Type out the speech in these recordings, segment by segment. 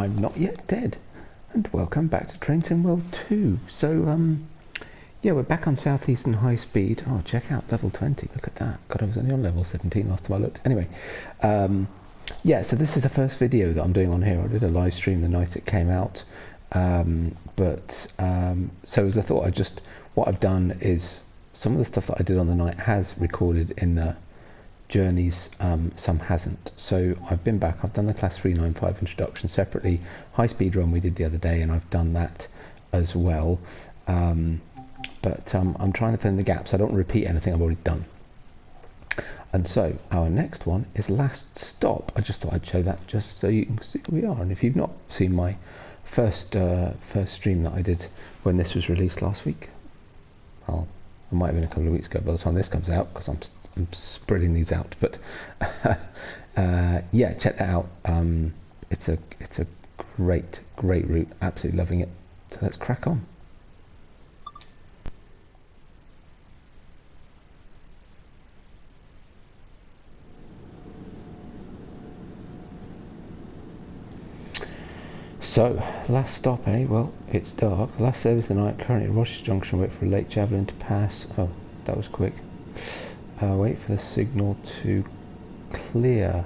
I'm not yet dead, and welcome back to Train Sim World 2. So, yeah, we're back on Southeastern high speed. Oh, check out level 20. Look at that. God, I was only on level 17 last time I looked. Anyway, yeah, so this is the first video that I'm doing on here. I did a live stream the night it came out, so as I thought, what I've done is some of the stuff that I did on the night has recorded in the journeys, some hasn't. So I've been back, I've done the class 395 introduction separately, high speed run we did the other day, and I've done that as well, but I'm trying to fill in the gaps. I don't repeat anything I've already done. And so our next one is Last Stop. I just thought I'd show that just so you can see where we are. And if you've not seen my first stream that I did when this was released last week, well, it might have been a couple of weeks ago by the time this comes out, because I'm spreading these out, but yeah, check that out. It's a great route, absolutely loving it. So let's crack on. So, last stop, eh? Well, it's dark. Last service of the night, currently at Rochester Junction, wait for a late javelin to pass. Oh, that was quick. Wait for the signal to clear.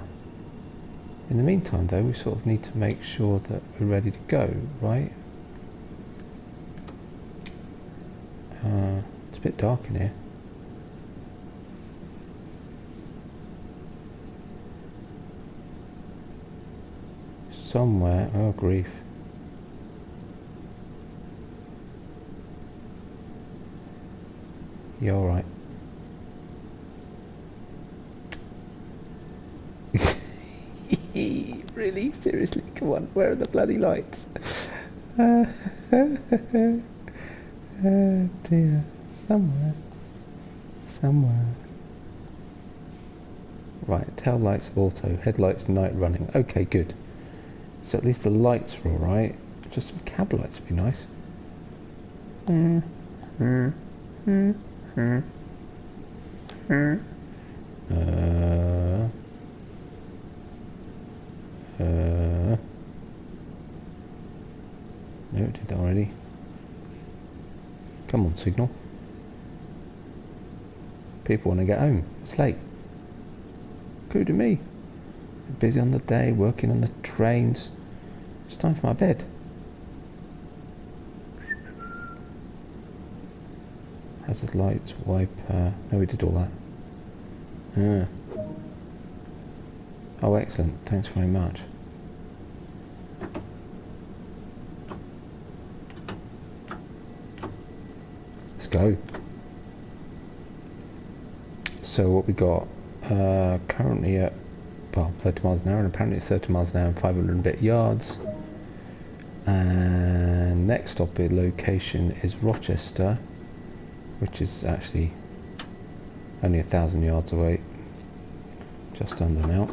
In the meantime, though, we sort of need to make sure that we're ready to go, right? It's a bit dark in here. Somewhere, oh grief. You're all right. Really? Seriously? Come on, where are the bloody lights? Oh dear. Somewhere. Right, tail lights auto, headlights night running. Okay, good. So at least the lights are alright. Just some cab lights would be nice. No, it did already. Come on, signal. People want to get home. It's late. Including me. I'm busy on the day, working on the trains. It's time for my bed. Hazard lights, wiper. No, we did all that. Oh, excellent. Thanks very much. Let's go. So what we got? Currently at, well, 30 miles an hour, and apparently it's 30 miles an hour and 500 and a bit yards. And next stop location is Rochester, which is actually only 1,000 yards away, just under now.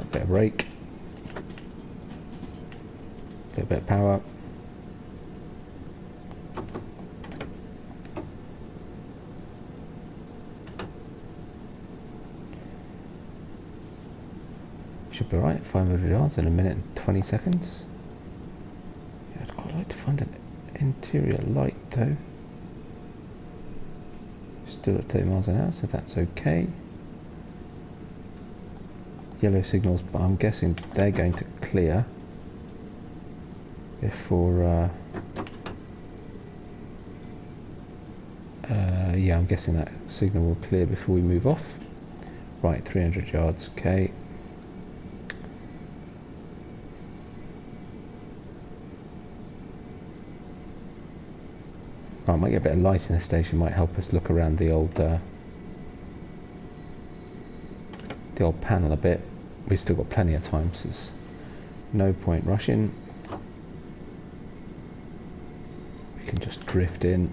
A bit of brake, a little bit of power. Should be right, 500 yards in a minute and 20 seconds. Yeah, I'd quite like to find an interior light though. Still at 30 miles an hour, so that's okay. Yellow signals, but I'm guessing they're going to clear before yeah, I'm guessing that signal will clear before we move off. Right, 300 yards, okay. Oh, I might get a bit of light in the station, might help us look around the old panel a bit. We've still got plenty of time, so there's no point rushing. We can just drift in.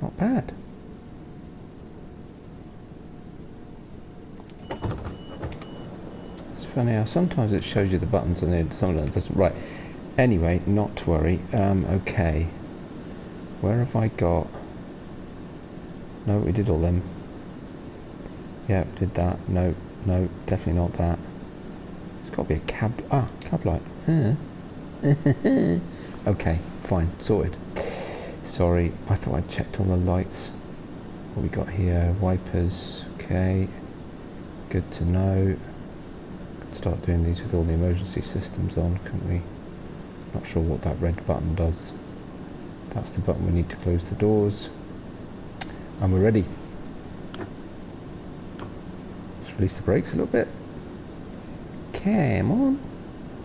Not bad. Funny how sometimes it shows you the buttons and then sometimes it doesn't. Right. Anyway, not to worry. Okay. Where have I got? No, we did all them. Yeah, did that. No, no, definitely not that. It's got to be a cab. Ah, cab light. Huh. Okay, fine, sorted. Sorry, I thought I checked all the lights. What we got here? Wipers. Okay. Good to know. Could start doing these with all the emergency systems on, couldn't we? Not sure what that red button does. That's the button we need to close the doors. And we're ready. Let's release the brakes a little bit. Come on.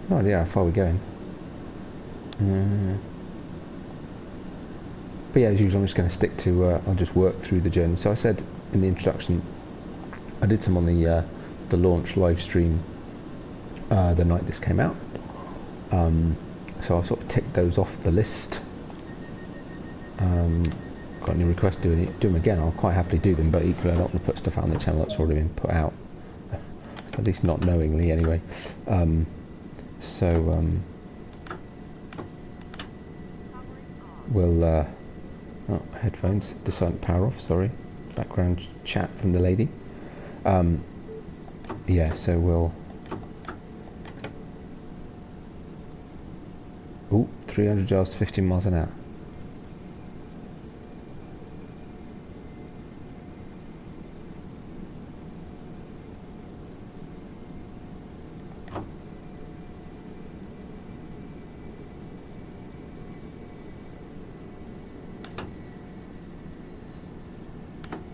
No idea how far we're going. But yeah, as usual, I'm just going to stick to, I'll just work through the journey. So I said in the introduction, I did some on the launch live stream the night this came out. So I'll sort of tick those off the list. Got any requests to do them again, I'll quite happily do them, but equally I don't want to put stuff out on the channel that's already been put out. At least not knowingly anyway. We'll oh, headphones, decided to power off, sorry. Background chat from the lady. Yeah, so we'll... Ooh, 300 yards, 15 miles an hour.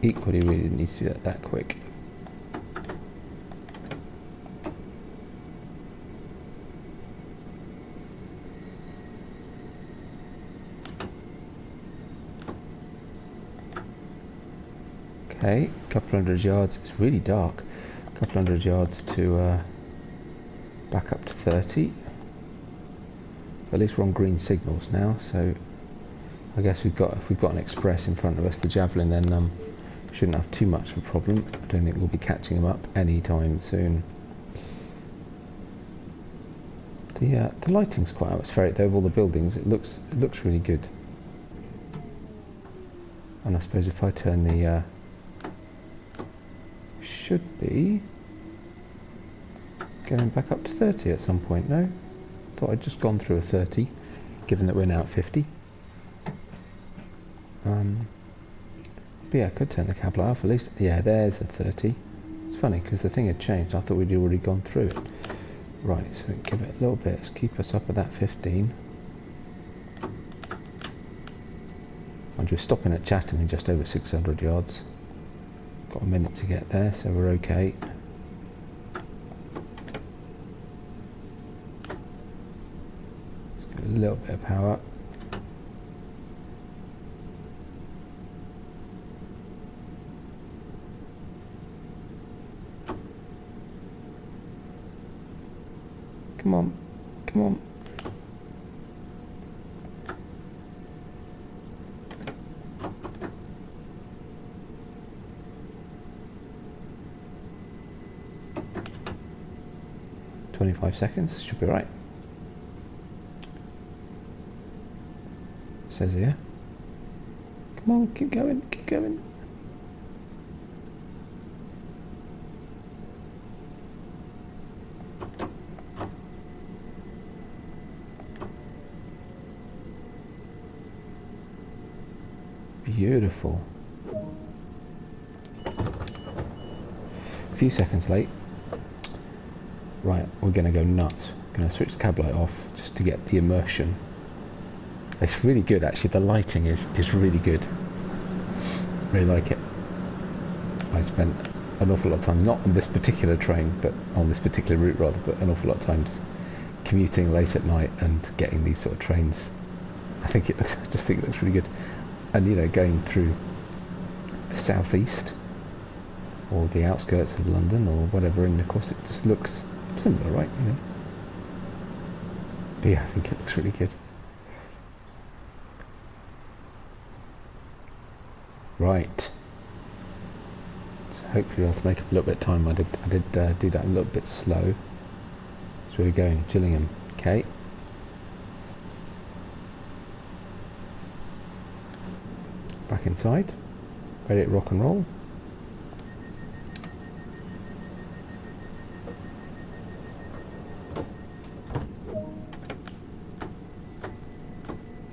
Equally, we didn't need to do that quick. Okay, a couple hundred yards. It's really dark. A couple hundred yards to back up to 30. At least we're on green signals now, so I guess if we've got an express in front of us, the Javelin, then shouldn't have too much of a problem. I don't think we'll be catching them up anytime soon. The lighting's quite atmospheric though, of all the buildings. It looks really good. And I suppose if I turn the should be going back up to 30 at some point. No, thought I'd just gone through a 30, given that we're now at 50. But yeah, I could turn the cab light off at least. Yeah, there's a 30. It's funny because the thing had changed. I thought we'd already gone through it. Right, so give it a little bit. Let's keep us up at that 15. I'm just stopping at Chatham in just over 600 yards. Got a minute to get there, so we're okay. Let's get a little bit of power. Come on, come on. Seconds, should be right. Says here. Come on, keep going, keep going. Beautiful. A few seconds late. Right, we're going to go nuts. Going to switch the cab light off just to get the immersion. It's really good actually, the lighting is really good. Really like it. I spent an awful lot of time, not on this particular train, but on this particular route rather, but an awful lot of times commuting late at night and getting these sort of trains. I just think it looks really good. And you know, going through the southeast or the outskirts of London or whatever, and of course it just looks similar, right? You know. But yeah, I think it looks really good. Right. So hopefully I'll have to make up a little bit of time. I did do that a little bit slow. So we're going Gillingham. Okay. Back inside. Ready to rock and roll.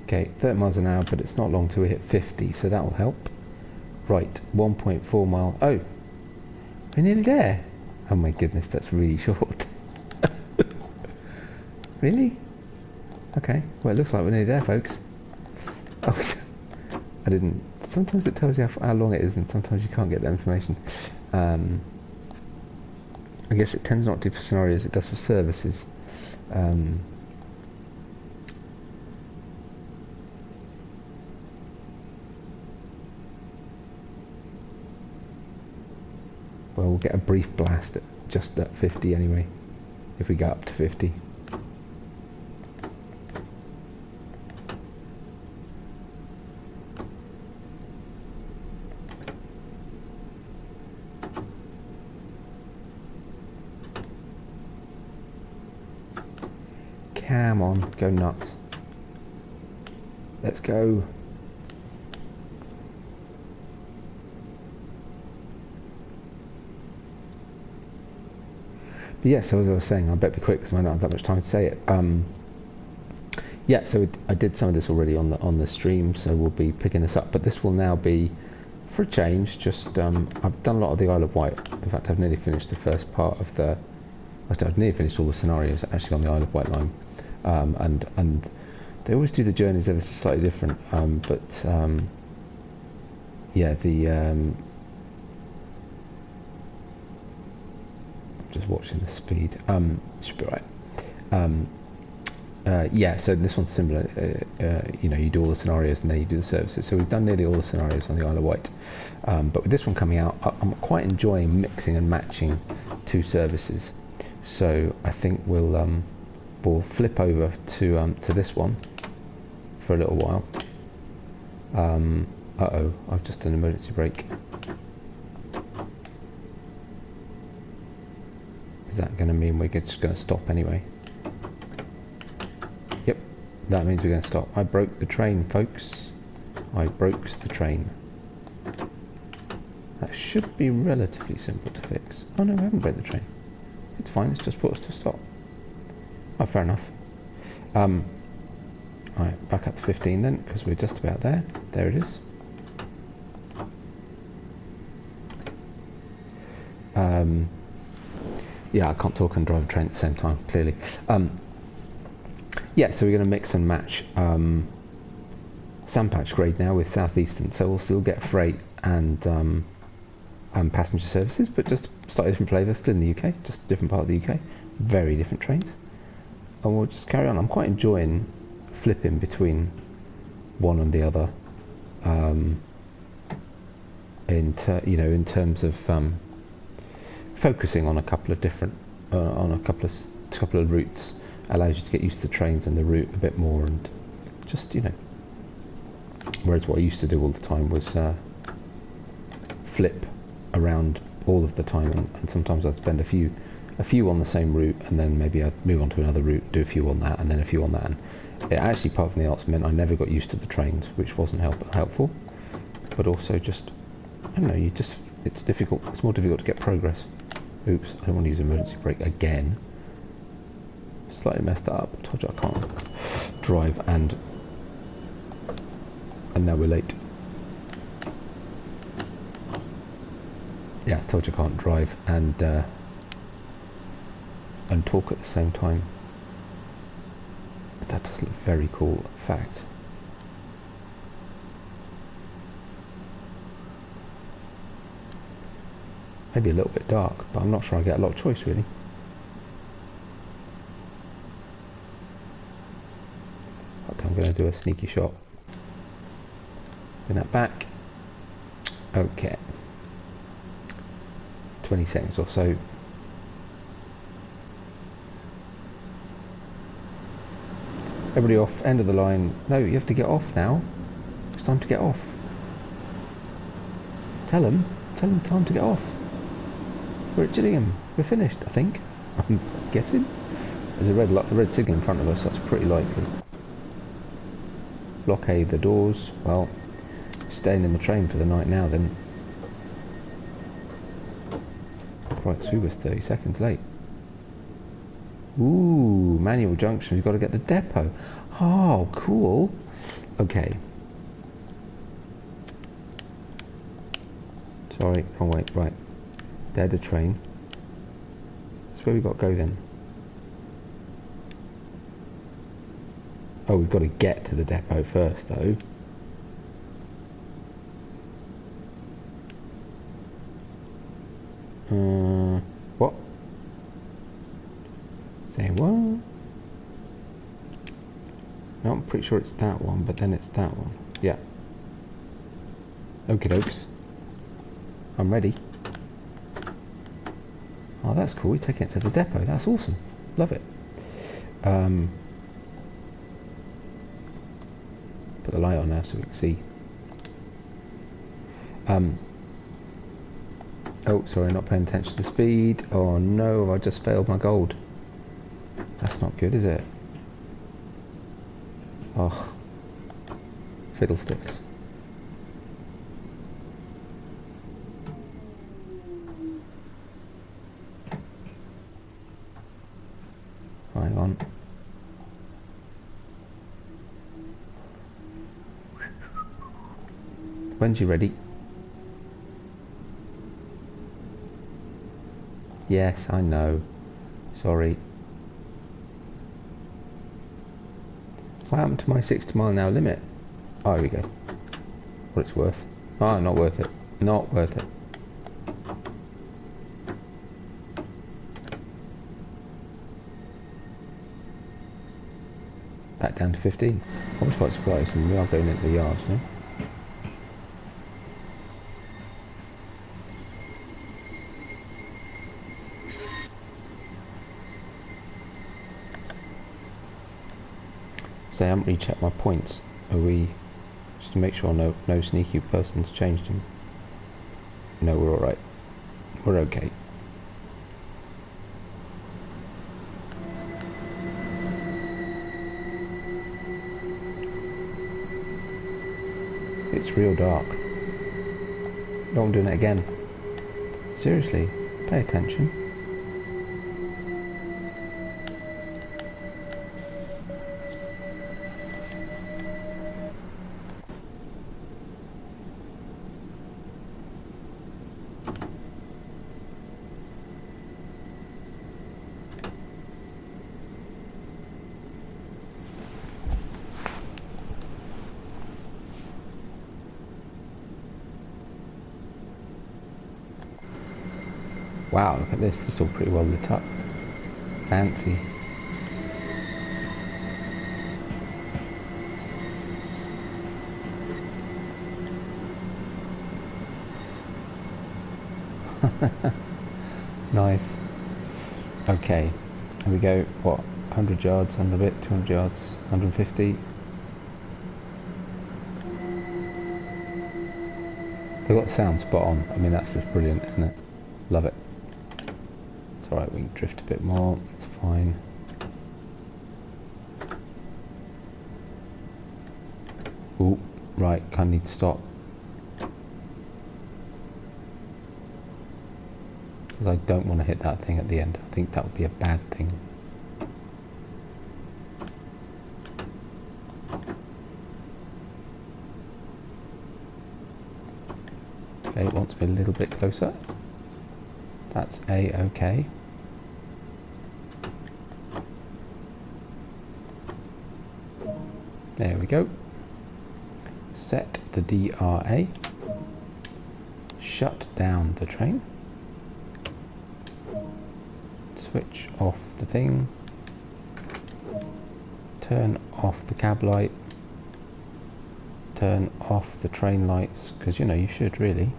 Okay, 30 miles an hour, but it's not long till we hit 50, so that will help. Right, 1.4 mile. Oh, we're nearly there. Oh my goodness, that's really short. Really? Okay, well it looks like we're nearly there, folks. Oh, I didn't. Sometimes it tells you how long it is, and sometimes you can't get that information. I guess it tends not to for scenarios, it does for services. Well, we'll get a brief blast at just at 50 anyway, if we go up to 50. Come on, go nuts. Let's go. But yeah, so as I was saying, I better be quick because I don't have that much time to say it. Yeah, so I did some of this already on the stream, so we'll be picking this up. But this will now be, for a change, just I've done a lot of the Isle of Wight. In fact, I've nearly finished the first part of the. I've nearly finished all the scenarios actually on the Isle of Wight line, and they always do the journeys ever so slightly different. Yeah, the just watching the speed. Should be right. Yeah, so this one's similar. You know, you do all the scenarios and then you do the services. So we've done nearly all the scenarios on the Isle of Wight. But with this one coming out, I'm quite enjoying mixing and matching two services. So I think we'll flip over to this one for a little while. Uh-oh, I've just done an emergency brake. Is that going to mean we're just going to stop anyway? Yep, that means we're going to stop. I broke the train, folks. I broke the train. That should be relatively simple to fix. Oh no, we haven't broke the train. It's fine, it's just put us to stop. Oh, fair enough. Alright, back up to 15 then, because we're just about there. There it is. Yeah, I can't talk and drive a train at the same time, clearly. Yeah, so we're going to mix and match Sandpatch grade now with Southeastern, so we'll still get freight and passenger services, but just slightly different flavour, still in the UK, just a different part of the UK, very different trains. And we'll just carry on. I'm quite enjoying flipping between one and the other, in terms of focusing on a couple of different, on a couple of routes, allows you to get used to the trains and the route a bit more, and just whereas what I used to do all the time was flip around all of the time, and sometimes I'd spend a few on the same route, and then maybe I'd move on to another route, do a few on that, and then a few on that, and it actually, apart from the arts, meant I never got used to the trains, which wasn't helpful, but also just, I don't know, it's difficult, it's more difficult to get progress. Oops, I don't want to use emergency brake again. Slightly messed that up. I told you I can't drive, and now we're late. Yeah, I told you I can't drive and talk at the same time. But that does look very cool, in fact. Maybe a little bit dark, but I'm not sure I get a lot of choice really. Okay, I'm going to do a sneaky shot. Bring that back. Okay. 20 seconds or so. Everybody off, end of the line. No, you have to get off now. It's time to get off. Tell them time to get off. We're at Gillingham. We're finished, I think. I'm guessing. There's a red signal in front of us, that's pretty likely. Blockade the doors. Well, staying in the train for the night now then. Right, so we was 30 seconds late. Ooh, manual junction, we've got to get the depot. Oh, cool. Okay. Sorry, wrong way, right. Dead a train. That's where we've got to go then. Oh, we've got to get to the depot first though. What? Say what? No, I'm pretty sure it's that one, but then it's that one. Yeah. Okie dokes. I'm ready. Oh, that's cool. We're taking it to the depot. That's awesome. Love it. Put the light on now so we can see. Oh, sorry, not paying attention to speed. Oh no, I just failed my gold. That's not good, is it? Oh, fiddlesticks. Hang on. When's you ready? Yes, I know. Sorry. What happened to my 60-mile-an-hour limit? Oh, here we go. What it's worth. Oh, not worth it. Not worth it. Back down to 15. I was quite surprised, and we are going into the yards, no? So I haven't rechecked my points. Are we, just to make sure no sneaky person's changed them? No, we're alright. We're okay. It's real dark. No, I'm doing it again. Seriously, pay attention. Wow, look at this, it's all pretty well lit up. Fancy. Nice. Okay, here we go, what, 100 yards, 100 bit, 200 yards, 150. They've got the sound spot on. I mean, that's just brilliant, isn't it? Love it. It's alright, we can drift a bit more, it's fine. Ooh, right, kind of need to stop. Because I don't want to hit that thing at the end. I think that would be a bad thing. Okay, it wants me a little bit closer. That's A-okay. There we go. Set the DRA. Shut down the train. Switch off the thing. Turn off the cab light. Turn off the train lights, because you know you should really.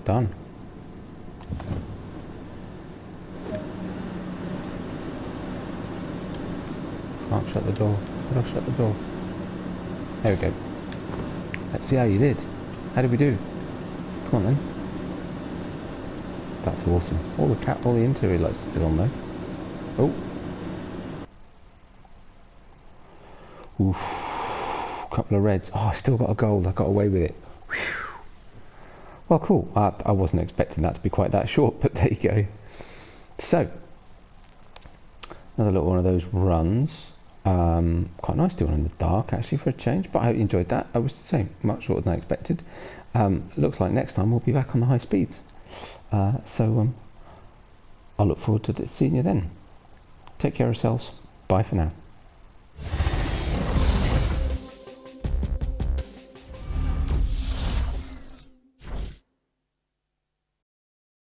Done. Can't shut the door. How do I shut the door? There we go. Let's see how you did. How did we do? Come on then. That's awesome. All the interior lights are still on though. Oh. Oof. Couple of reds. Oh, I still got a gold. I got away with it. Whew. Well, cool. I wasn't expecting that to be quite that short, but there you go. So, another little one of those runs. Quite nice doing in the dark actually for a change, but I hope you enjoyed that. I was the same, much shorter than I expected. Looks like next time we'll be back on the high speeds. So I'll look forward to seeing you then. Take care of yourselves. Bye for now.